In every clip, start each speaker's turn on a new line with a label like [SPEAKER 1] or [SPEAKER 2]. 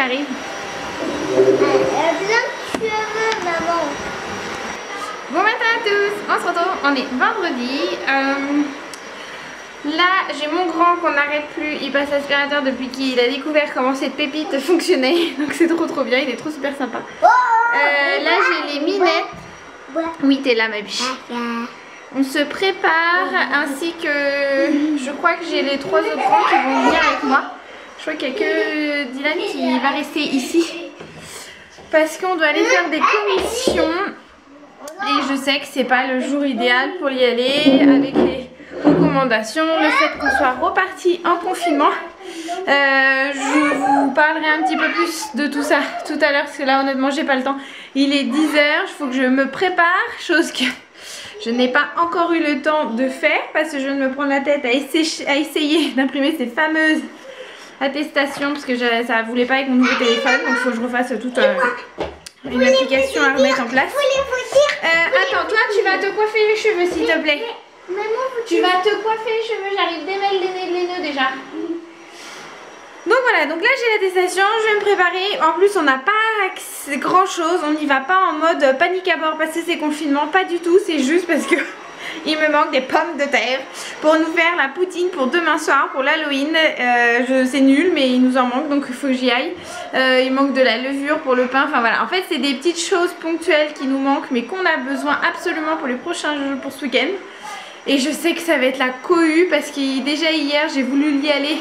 [SPEAKER 1] arrive.
[SPEAKER 2] Elle a plein de cheveux, maman.
[SPEAKER 1] Bon matin à tous, on se retrouve, on est vendredi. Là j'ai mon grand qu'on n'arrête plus, il passe l'aspirateur depuis qu'il a découvert comment cette pépite fonctionnait. Donc c'est trop bien, il est trop super sympa. Là j'ai les minettes. Oui t'es là ma biche. On se prépare ainsi que je crois que j'ai les 3 autres grands qui vont venir avec moi. Je crois qu'il n'y a que Dylan qui va rester ici. Parce qu'on doit aller faire des commissions. Et je sais que c'est pas le jour idéal pour y aller avec les recommandations, le fait qu'on soit reparti en confinement. Je vous parlerai un petit peu plus de tout ça tout à l'heure parce que là honnêtement j'ai pas le temps. Il est 10 h, il faut que je me prépare, chose que je n'ai pas encore eu le temps de faire parce que je viens de me prendre la tête à essayer d'imprimer ces fameuses attestations parce que ça voulait pas avec mon nouveau téléphone, donc il faut que je refasse toute une application à remettre en place. Attends, toi tu vas te coiffer les cheveux s'il te plaît. Tu vas te coiffer les cheveux, j'arrive démêler les nœuds déjà. Donc voilà, donc là j'ai l'attestation, je vais me préparer. En plus on n'a pas grand chose, on n'y va pas en mode panique à bord parce que c'est confinement, pas du tout, c'est juste parce que il me manque des pommes de terre pour nous faire la poutine pour demain soir, pour l'Halloween. C'est nul mais il nous en manque donc il faut que j'y aille. Il manque de la levure pour le pain, enfin voilà. En fait c'est des petites choses ponctuelles qui nous manquent mais qu'on a besoin absolument pour les prochains jours, pour ce week-end. Et je sais que ça va être la cohue parce que déjà hier j'ai voulu y aller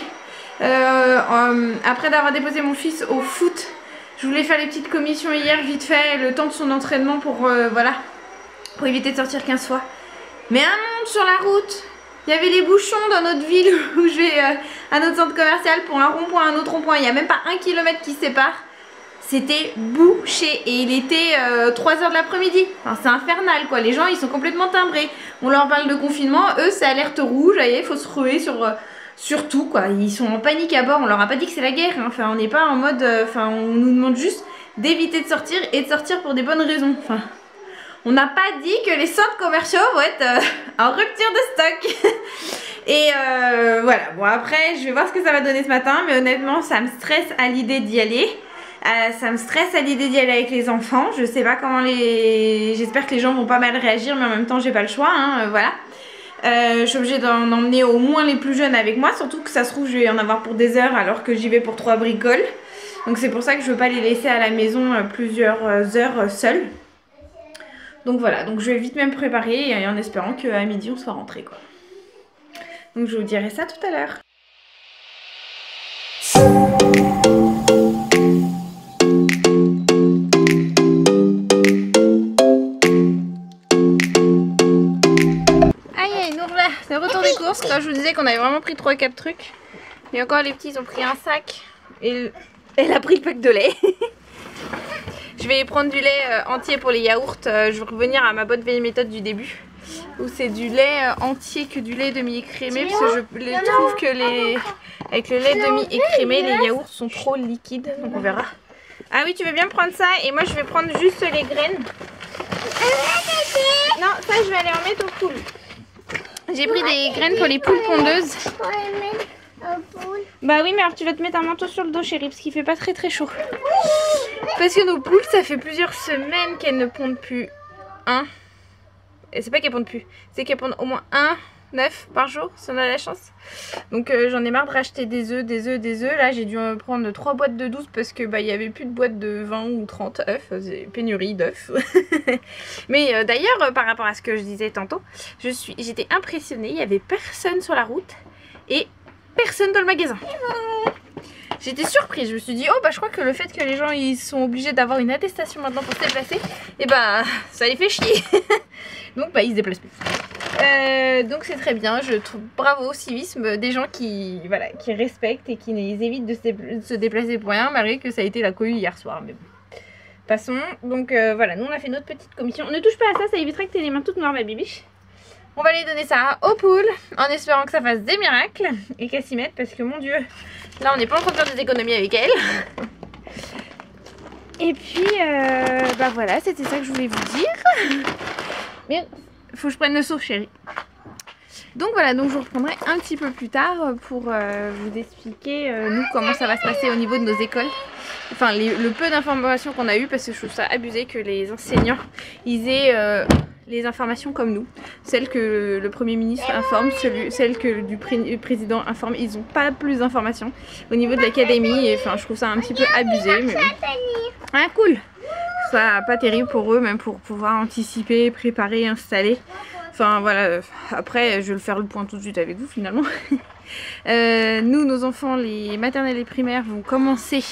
[SPEAKER 1] après d'avoir déposé mon fils au foot. Je voulais faire les petites commissions hier vite fait, le temps de son entraînement pour voilà, pour éviter de sortir 15 fois. Mais un monde sur la route. Il y avait les bouchons dans notre ville où je vais à notre centre commercial pour un rond-point, un autre rond-point. Il n'y a même pas 1 kilomètre qui sépare. C'était bouché et il était 3 h de l'après-midi. Enfin, c'est infernal quoi. Les gens ils sont complètement timbrés. On leur parle de confinement, eux c'est alerte rouge. Il faut se ruer sur tout quoi. Ils sont en panique à bord. On leur a pas dit que c'est la guerre. Hein. Enfin, on n'est pas en mode. Enfin, on nous demande juste d'éviter de sortir et de sortir pour des bonnes raisons. Enfin. On n'a pas dit que les centres commerciaux vont être en rupture de stock. Et voilà, bon après je vais voir ce que ça va donner ce matin. Mais honnêtement ça me stresse à l'idée d'y aller. Ça me stresse à l'idée d'y aller avec les enfants. Je sais pas comment j'espère que les gens vont pas mal réagir. Mais en même temps j'ai pas le choix, hein, voilà. Je suis obligée d'en emmener au moins les plus jeunes avec moi. Surtout que ça se trouve je vais en avoir pour des heures alors que j'y vais pour 3 bricoles. Donc c'est pour ça que je veux pas les laisser à la maison plusieurs heures seules. Donc voilà, donc je vais vite même préparer et en espérant qu'à midi on soit rentré quoi. Donc je vous dirai ça tout à l'heure. Aïe, nous voilà, c'est le retour des courses. Quand je vous disais qu'on avait vraiment pris 3-4 trucs. Et encore les petits ils ont pris un sac et elle a pris le pack de lait. Je vais prendre du lait entier pour les yaourts. Je vais revenir à ma bonne vieille méthode du début. Où c'est du lait entier que du lait demi-écrémé. Parce que je trouve que avec le lait demi-écrémé, les yaourts sont trop liquides. Donc on verra. Ah oui, tu veux bien prendre ça. Et moi je vais prendre juste les graines. Non, ça je vais aller en mettre aux poules. J'ai pris des graines pour les poules pondeuses. Bah oui mais alors tu vas te mettre un manteau sur le dos chérie parce qu'il fait pas très chaud. Parce que nos poules ça fait plusieurs semaines qu'elles ne pondent plus un. Et c'est pas qu'elles pondent plus, c'est qu'elles pondent au moins 9 par jour si on a la chance. Donc j'en ai marre de racheter des œufs. Là j'ai dû prendre 3 boîtes de 12 parce que bah il y avait plus de boîtes de 20 ou 30 œufs. C'est pénurie d'œufs. Mais d'ailleurs par rapport à ce que je disais tantôt, j'étais impressionnée, il y avait personne sur la route et personne dans le magasin. J'étais surprise, je me suis dit oh bah je crois que le fait que les gens ils sont obligés d'avoir une attestation maintenant pour se déplacer, et bah ça les fait chier. Donc bah ils se déplacent plus. Donc c'est très bien, je trouve bravo au civisme des gens qui voilà, qui respectent et qui évitent de se déplacer pour rien malgré que ça a été la cohue hier soir. Mais bon. Passons, donc voilà, nous on a fait notre petite commission. Ne touche pas à ça, ça évitera que tu aies les mains toutes noires ma bibiche. On va aller donner ça aux poules en espérant que ça fasse des miracles et qu'elles s'y mettent parce que mon dieu, là on n'est pas en train de faire des économies avec elles. Et puis bah voilà, c'était ça que je voulais vous dire. Mais faut que je prenne le seau chérie. Donc voilà, donc je reprendrai un petit peu plus tard pour vous expliquer nous comment ça va se passer au niveau de nos écoles. Enfin le peu d'informations qu'on a eu, parce que je trouve ça abusé que les enseignants ils aient les informations comme nous. Celles que le Premier ministre informe, celles que du président informe, ils n'ont pas plus d'informations au niveau de l'académie. Enfin je trouve ça un petit peu abusé. Mais... Ah cool. Ça pas terrible pour eux, même pour pouvoir anticiper, préparer, installer. Enfin voilà, après je vais le faire le point tout de suite avec vous finalement. Nous, nos enfants, les maternelles et primaires vont commencer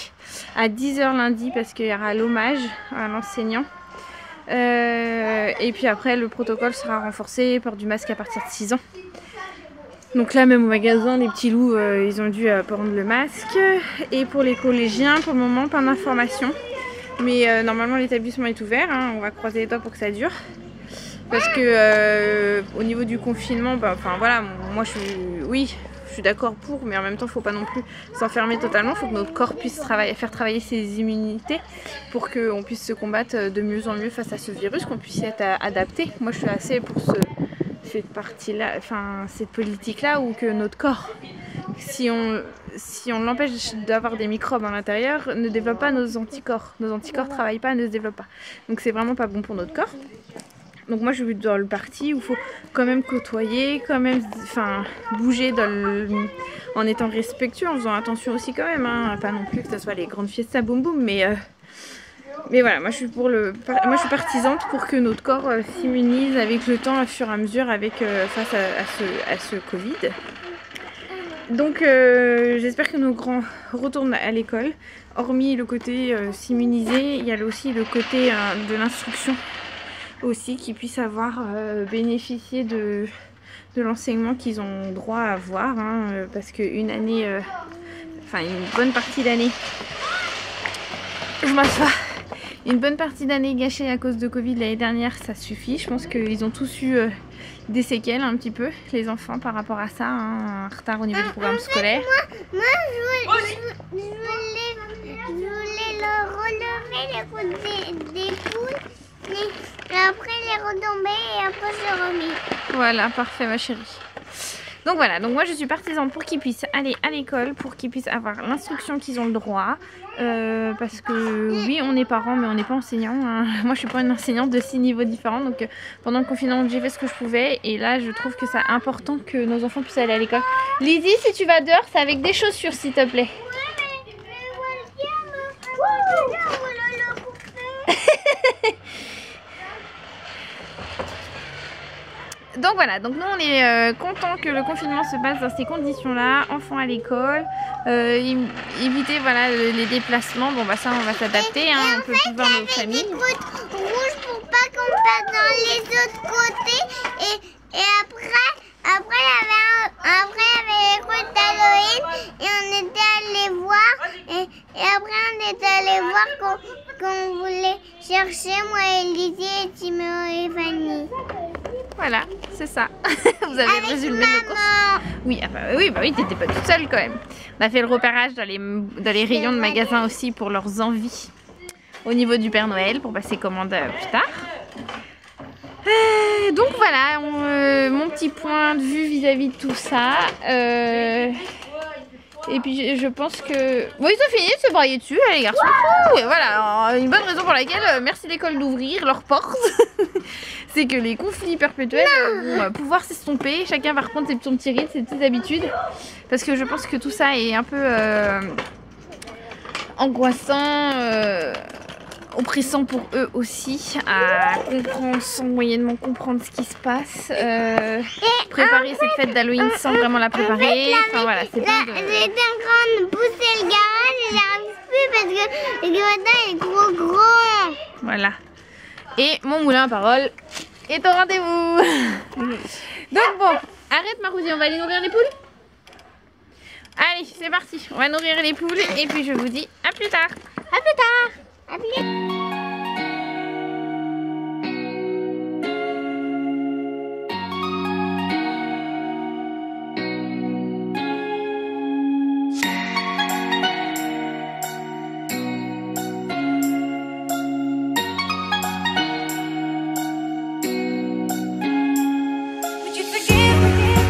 [SPEAKER 1] à 10 h lundi parce qu'il y aura l'hommage à l'enseignant. Et puis après le protocole sera renforcé, port du masque à partir de 6 ans. Donc là même au magasin, les petits loups, ils ont dû prendre le masque. Et pour les collégiens, pour le moment, pas d'informations. Mais normalement l'établissement est ouvert, hein, on va croiser les doigts pour que ça dure. Parce que au niveau du confinement, enfin voilà, moi je suis d'accord pour, mais en même temps il ne faut pas non plus s'enfermer totalement. Il faut que notre corps puisse faire travailler ses immunités pour qu'on puisse se combattre de mieux en mieux face à ce virus, qu'on puisse être adapté. Moi je suis assez pour cette partie-là, enfin cette politique-là, où que notre corps, si on l'empêche d'avoir des microbes à l'intérieur, ne développe pas nos anticorps. Nos anticorps ne travaillent pas, ne se développent pas. Donc c'est vraiment pas bon pour notre corps. Donc moi je suis dans le parti où il faut quand même côtoyer, quand même bouger en étant respectueux, en faisant attention aussi quand même, hein. Pas non plus que ce soit les grandes fiestas boum boum, mais voilà, moi je suis partisante pour que notre corps s'immunise avec le temps, au fur et à mesure, face à ce Covid. Donc j'espère que nos grands retournent à l'école. Hormis le côté s'immuniser, il y a aussi le côté de l'instruction aussi, qu'ils puissent bénéficier de l'enseignement qu'ils ont droit à avoir, hein, parce qu'une année, une bonne partie d'année, je m'assois, une bonne partie d'année gâchée à cause de Covid l'année dernière, ça suffit. Je pense qu'ils ont tous eu des séquelles un petit peu, les enfants, par rapport à ça, hein, un retard au niveau du programme scolaire.
[SPEAKER 2] Moi je voulais leur relever les coups des poules. Et après les retomber et après se remis.
[SPEAKER 1] Voilà, parfait ma chérie. Donc voilà, donc moi je suis partisane pour qu'ils puissent aller à l'école, pour qu'ils puissent avoir l'instruction qu'ils ont le droit. Parce que oui, on est parents mais on n'est pas enseignants, hein. Moi je suis pas une enseignante de 6 niveaux différents. Donc pendant le confinement j'ai fait ce que je pouvais. Et là je trouve que c'est important que nos enfants puissent aller à l'école. Lizzie, si tu vas dehors, c'est avec des chaussures s'il te plaît. Donc voilà, donc nous on est contents que le confinement se passe dans ces conditions-là, enfants à l'école, éviter voilà les déplacements. Bon bah ça on va s'adapter, hein, on peut plus voir nos familles.
[SPEAKER 2] Des gouttes rouges pour pas qu'on passe dans les autres côtés et après il y avait les gouttes d'Halloween et on était allé voir et après on était allé voir qu'on voulait chercher moi et Lizzie et Timéo et Fanny.
[SPEAKER 1] Voilà, c'est ça. Vous avez résumé nos courses. Oui, oui, t'étais pas toute seule quand même. On a fait le repérage dans les rayons de magasins aussi pour leurs envies au niveau du Père Noël, pour passer commande plus tard. Donc voilà, mon petit point de vue vis-à-vis de tout ça. Et puis je pense que... Bon, ils ont fini de se brailler dessus, les garçons. Et voilà, une bonne raison pour laquelle merci l'école d'ouvrir leurs portes. C'est que les conflits perpétuels vont pouvoir s'estomper. Chacun va reprendre ses petits rythmes, ses petites habitudes. Parce que je pense que tout ça est un peu angoissant, oppressant pour eux aussi, à comprendre, sans moyennement comprendre ce qui se passe. Préparer cette fête d'Halloween sans vraiment la préparer. Enfin voilà, c'est plein de...
[SPEAKER 2] J'étais en train de pousser le garage et j'arrive plus parce que le grenade est gros.
[SPEAKER 1] Voilà. Et mon moulin à parole est au rendez-vous. Donc bon, arrête Marouzi, on va aller nourrir les poules. Allez, c'est parti, on va nourrir les poules et puis je vous dis à plus tard.
[SPEAKER 2] À plus tard. À plus tard.
[SPEAKER 3] Would you forgive me?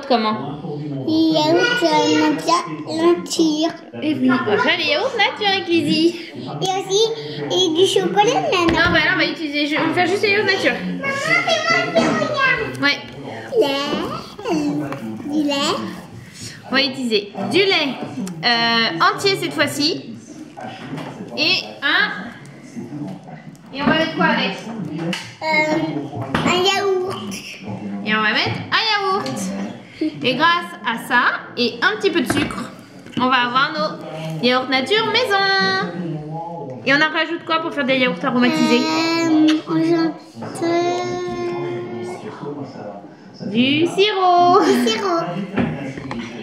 [SPEAKER 1] comment?
[SPEAKER 2] Les yaourts nature.
[SPEAKER 1] Et oui, on va faire les yaourts nature avec Lizzie.
[SPEAKER 2] Et aussi et du chocolat nana.
[SPEAKER 1] Non, bah là, on va utiliser. On va faire juste les yaourts nature.
[SPEAKER 2] Maman, fais-moi regarde.
[SPEAKER 1] Ouais.
[SPEAKER 2] Du lait.
[SPEAKER 1] On va utiliser du lait entier cette fois-ci. Et on va mettre quoi avec?
[SPEAKER 2] Un yaourt.
[SPEAKER 1] Et on va mettre un yaourt. Et grâce à ça et un petit peu de sucre, on va avoir nos yaourts nature maison. Et on en rajoute quoi pour faire des yaourts aromatisés? Du sirop.
[SPEAKER 2] Du sirop.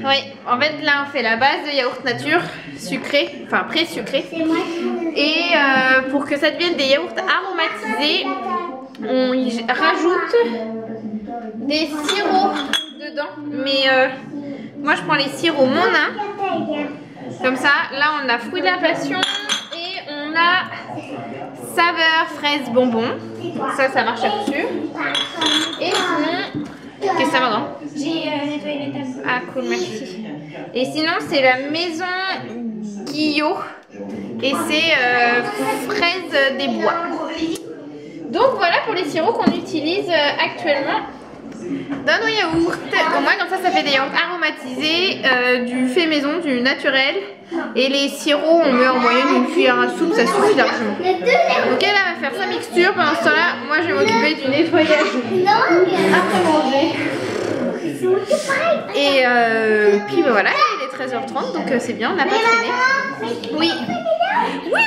[SPEAKER 1] Oui, en fait là on fait la base de yaourt nature sucré, enfin pré-sucré. Et pour que ça devienne des yaourts aromatisés, on y rajoute des sirops dedans. Mais moi je prends les sirops Monin. Comme ça, là on a fruit de la passion et on a saveur fraise bonbon. Ça marche là-dessus. Et sinon, qu'est-ce que ça va grand?
[SPEAKER 2] J'ai nettoyé les tables.
[SPEAKER 1] Ah cool, merci. Et sinon c'est la maison Guillot. Et c'est fraise des bois. Donc voilà pour les sirops qu'on utilise actuellement dans nos yaourts. Au moins comme ça fait des yaourts aromatisés, du fait maison, du naturel. Et les sirops on met en moyenne une cuillère à soupe, ça suffit largement. Donc elle va faire sa mixture. Pendant ce temps là, moi je vais m'occuper du nettoyage après manger. Et puis ben voilà, il est 13h30 donc c'est bien, on n'a pas traîné. Oui. Oui.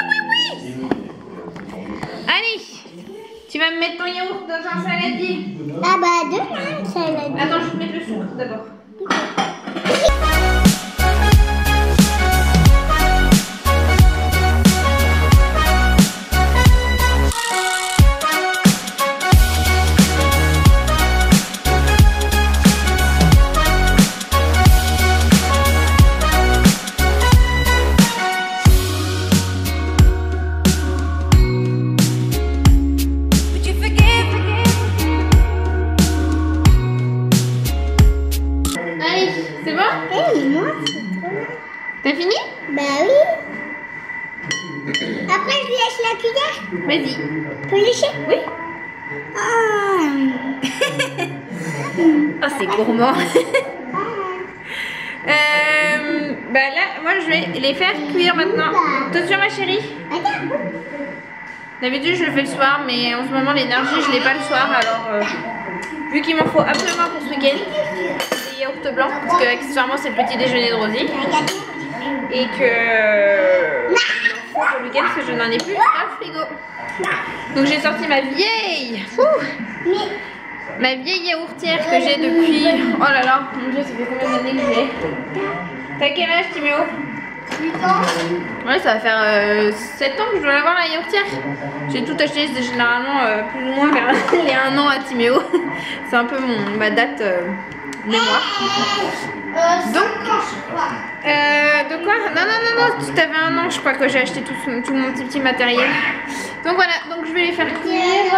[SPEAKER 1] Allez, tu vas me mettre ton yaourt dans un saladier.
[SPEAKER 2] Ah bah deux saladier.
[SPEAKER 1] Attends, je vais te mettre le sucre d'abord. C'est bon? T'as fini?
[SPEAKER 2] Bah oui. Après je lèche la cuillère.
[SPEAKER 1] Vas-y.
[SPEAKER 2] Peux lécher?
[SPEAKER 1] Oui.
[SPEAKER 2] Ah.
[SPEAKER 1] Oh, c'est gourmand. Bah là, moi je vais les faire cuire maintenant. Attention ma chérie. D'habitude je le fais le soir, mais en ce moment l'énergie je l'ai pas le soir, alors vu qu'il m'en faut absolument pour ce week-end des yaourts blancs, parce que accessoirement c'est le petit déjeuner de Rosie, et que pour le week-end parce que je n'en ai plus dans le frigo. Donc j'ai sorti ma vieille yaourtière que j'ai depuis, oh là là, mon dieu, ça fait combien d'années que je l'ai? T'as quel âge Timéo?
[SPEAKER 2] 8 ans.
[SPEAKER 1] Ouais, ça va faire 7 ans que je dois l'avoir la yaourtière. J'ai tout acheté, c'est généralement plus ou moins vers les 1 an à Timéo. C'est un peu ma date mémoire. De quoi? Non, tu t'avais 1 an, je crois que j'ai acheté tout mon petit matériel. Donc voilà, donc je vais les faire cuire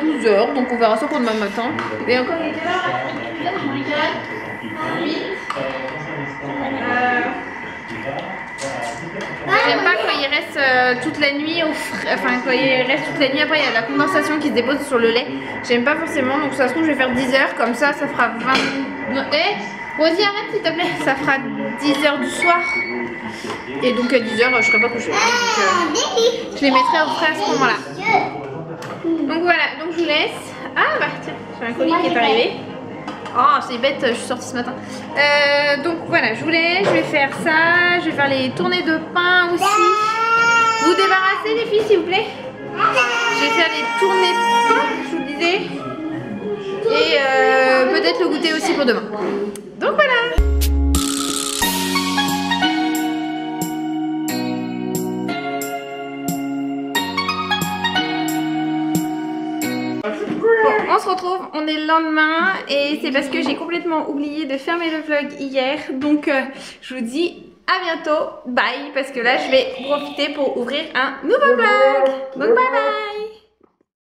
[SPEAKER 1] 12 heures, donc on verra ça pour demain matin. Et encore une heure, 8. J'aime pas quand il reste toute la nuit quand il reste toute la nuit, après il y a la condensation qui se dépose sur le lait. J'aime pas forcément, donc ça se trouve je vais faire 10 heures, comme ça fera 20... Rosie arrête s'il te plaît, ça fera 10 heures du soir. Et donc à 10 heures je serai pas couchée. Donc, je les mettrai au frais à ce moment là. Donc voilà, donc je vous laisse. Ah bah tiens, j'ai un colis qui est arrivé. Oh c'est bête, je suis sortie ce matin. Donc voilà, je vous laisse, je vais faire ça, je vais faire les tournées de pain aussi. Vous débarrassez les filles s'il vous plaît. Je vais faire les tournées de pain, je vous disais. Et peut-être le goûter aussi pour demain. Donc voilà. Bon, on se retrouve, on est le lendemain et c'est parce que j'ai complètement oublié de fermer le vlog hier. Donc je vous dis à bientôt, bye, parce que là je vais profiter pour ouvrir un nouveau vlog. Donc bye bye.